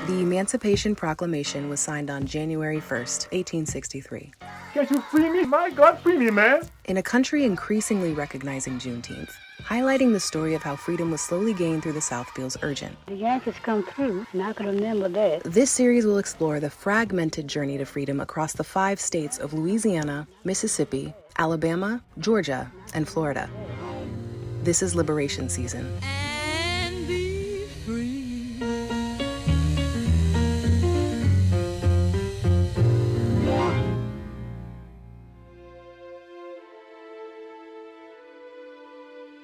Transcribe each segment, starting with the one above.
The Emancipation Proclamation was signed on January 1st, 1863. Can't you free me? My God, free me, man. In a country increasingly recognizing Juneteenth, highlighting the story of how freedom was slowly gained through the South feels urgent. The Yankees come through, and I can remember that. This series will explore the fragmented journey to freedom across the 5 states of Louisiana, Mississippi, Alabama, Georgia, and Florida. This is Liberation Season. And be free.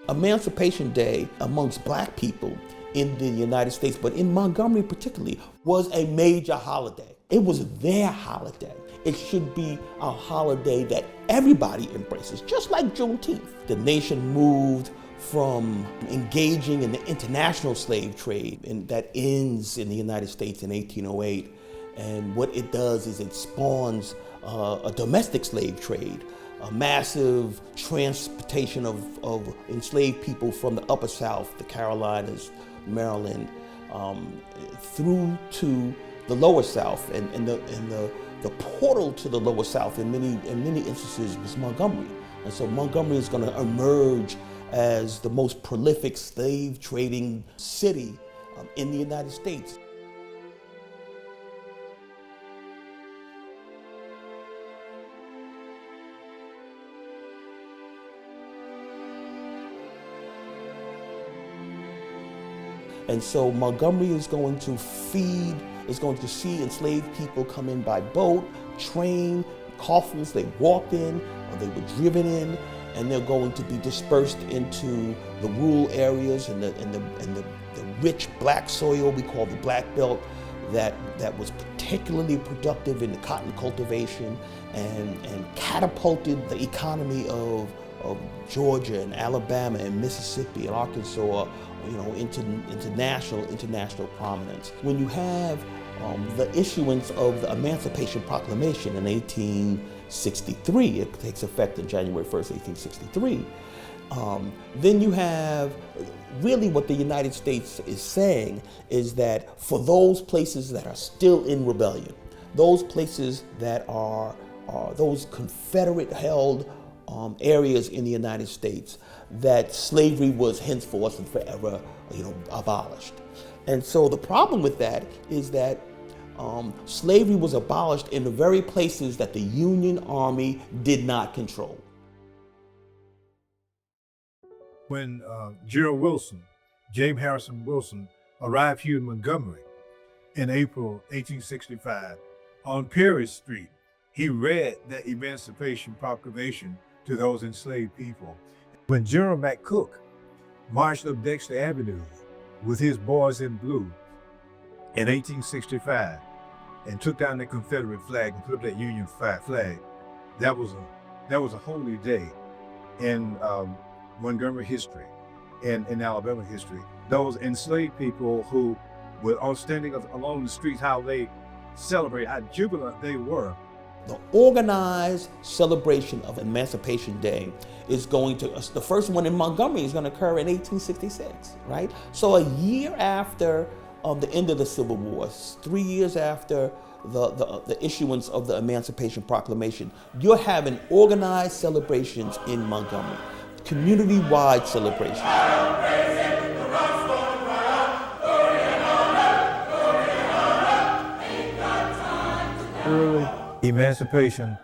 Emancipation Day amongst Black people in the United States, but in Montgomery particularly, was a major holiday. It was their holiday. It should be a holiday that everybody embraces, just like Juneteenth. The nation moved from engaging in the international slave trade, and that ends in the United States in 1808. And what it does is it spawns a domestic slave trade, a massive transportation of enslaved people from the Upper South, the Carolinas, Maryland, through to the Lower South, and the portal to the Lower South in many instances was Montgomery. And so Montgomery is going to emerge as the most prolific slave trading city in the United States. And so Montgomery is going to see enslaved people come in by boat, train, coffles, they walked in, or they were driven in, and they're going to be dispersed into the rural areas and the rich Black soil we call the Black Belt that was particularly productive in the cotton cultivation and catapulted the economy of Georgia and Alabama and Mississippi and Arkansas, into international prominence. When you have the issuance of the Emancipation Proclamation in 1863, it takes effect on January 1st, 1863, then you have really what the United States is saying is that for those places that are still in rebellion, those places that are those Confederate-held areas in the United States, that slavery was henceforth and forever, abolished. And so the problem with that is that slavery was abolished in the very places that the Union Army did not control. When Gerald Wilson, James Harrison Wilson, arrived here in Montgomery in April 1865 on Perry Street, he read the Emancipation Proclamation to those enslaved people. When General McCook marched up Dexter Avenue with his boys in blue in 1865 and took down the Confederate flag and put up that Union flag, that was a holy day in Montgomery history and in Alabama history. Those enslaved people who were all standing along the streets, how they celebrate, how jubilant they were. The organized celebration of Emancipation Day is the first one in Montgomery is going to occur in 1866, right? So a year after the end of the Civil War, 3 years after the issuance of the Emancipation Proclamation, you're having organized celebrations in Montgomery, community-wide celebrations. Early Emancipation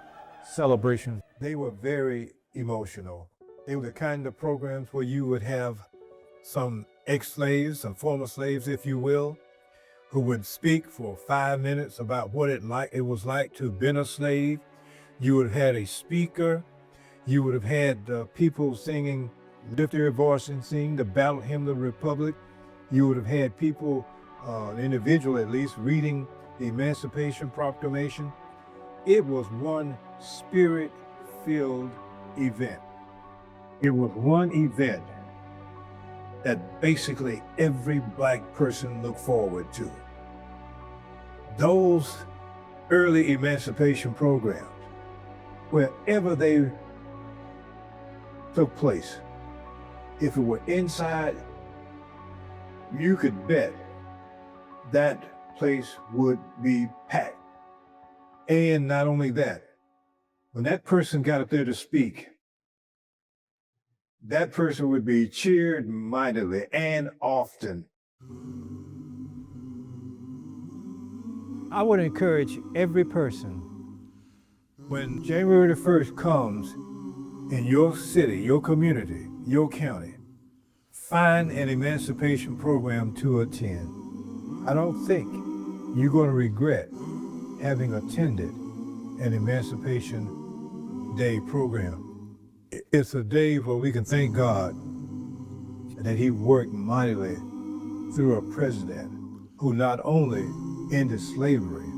celebrations, they were very emotional. They were the kind of programs where you would have some ex-slaves, some former slaves, if you will, who would speak for 5 minutes about what it was like to have been a slave. You would have had a speaker. You would have had people singing, lift their voice and sing the Battle Hymn of the Republic. You would have had people, an individual at least, reading the Emancipation Proclamation. It was one spirit-filled event. It was one event that basically every Black person looked forward to. Those early emancipation programs, wherever they took place, if it were inside, you could bet that place would be packed. And not only that, when that person got up there to speak, that person would be cheered mightily and often. I would encourage every person, when January the 1st comes, in your city, your community, your county, find an emancipation program to attend. I don't think you're going to regret having attended an Emancipation Day program. It's a day where we can thank God that He worked mightily through a president who not only ended slavery,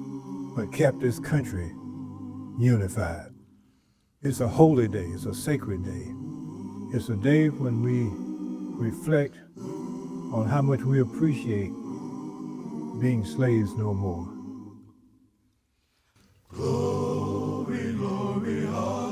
but kept this country unified. It's a holy day, it's a sacred day. It's a day when we reflect on how much we appreciate being slaves no more. Glory, glory, hallelujah.